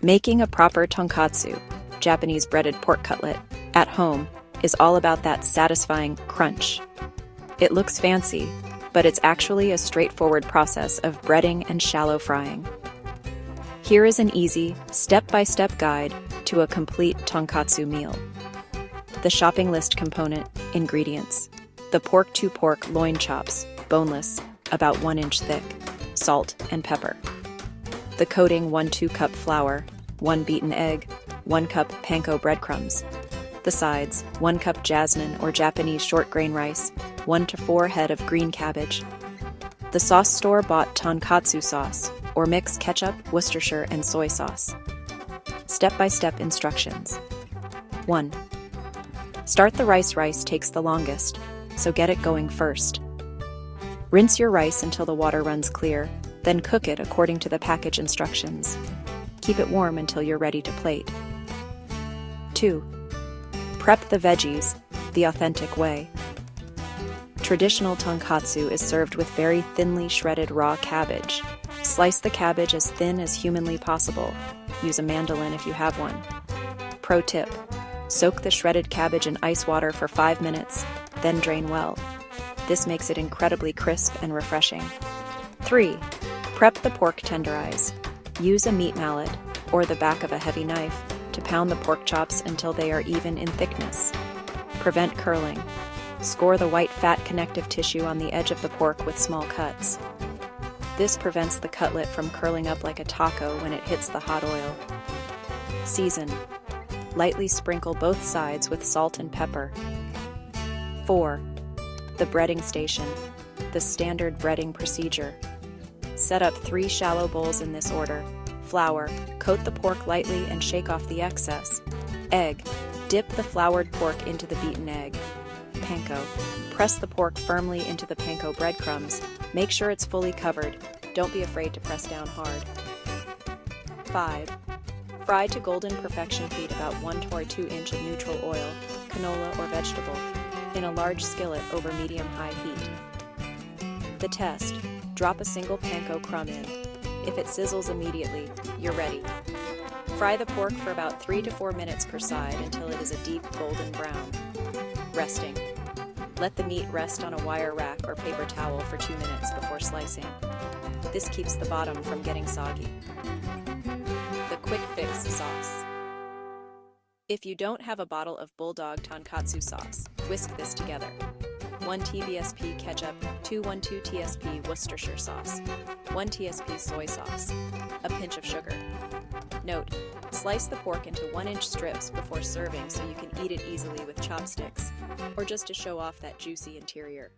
Making a proper tonkatsu, Japanese breaded pork cutlet, at home is all about that satisfying crunch. It looks fancy, but it's actually a straightforward process of breading and shallow frying. Here is an easy, step-by-step guide to a complete tonkatsu meal. The shopping list component ingredients: the pork 2 pork loin chops, boneless, about 1 inch thick, salt and pepper. The coating 1/2 cup flour, 1 beaten egg, 1 cup Panko breadcrumbs. The sides 1 cup Jasmine or Japanese short grain rice, 1 to 4 head of green cabbage. The SauceStore-bought tonkatsu sauce, or mix ketchup, Worcestershire, and soy sauce. Step-by-step instructions. 1. Start the rice. Rice takes the longest, so get it going first. Rinse your rice until the water runs clear, then cook it according to the package instructions. Keep it warm until you're ready to plate. 2. Prep the veggies, the authentic way. Traditional tonkatsu is served with very thinly shredded raw cabbage. Slice the cabbage as thin as humanly possible. Use a mandolin if you have one. Pro tip: soak the shredded cabbage in ice water for 5 minutes, then drain well. This makes it incredibly crisp and refreshing. 3. Prep the pork tenderize. Use a meat mallet, or the back of a heavy knife, to pound the pork chops until they are even in thickness. Prevent curling. Score the white fat connective tissue on the edge of the pork with small cuts. This prevents the cutlet from curling up like a taco when it hits the hot oil. Season. Lightly sprinkle both sides with salt and pepper. 4. The breading station. The standard breading procedure. Set up 3 shallow bowls in this order. Flour. Coat the pork lightly and shake off the excess. Egg. Dip the floured pork into the beaten egg. Panko. Press the pork firmly into the panko breadcrumbs. Make sure it's fully covered. Don't be afraid to press down hard. 5. Fry to golden perfection. Heat about 1 to 2 inch of neutral oil, canola or vegetable, in a large skillet over medium-high heat. The test: drop a single panko crumb in. If it sizzles immediately, you're ready. Fry the pork for about 3 to 4 minutes per side until it is a deep golden brown. Resting. Let the meat rest on a wire rack or paper towel for 2 minutes before slicing. This keeps the bottom from getting soggy. The quick fix sauce. If you don't have a bottle of Bulldog tonkatsu sauce, whisk this together. 1 TBSP ketchup, 212 TSP Worcestershire sauce, 1 TSP soy sauce, a pinch of sugar. Note: slice the pork into 1-inch strips before serving so you can eat it easily with chopsticks, or just to show off that juicy interior.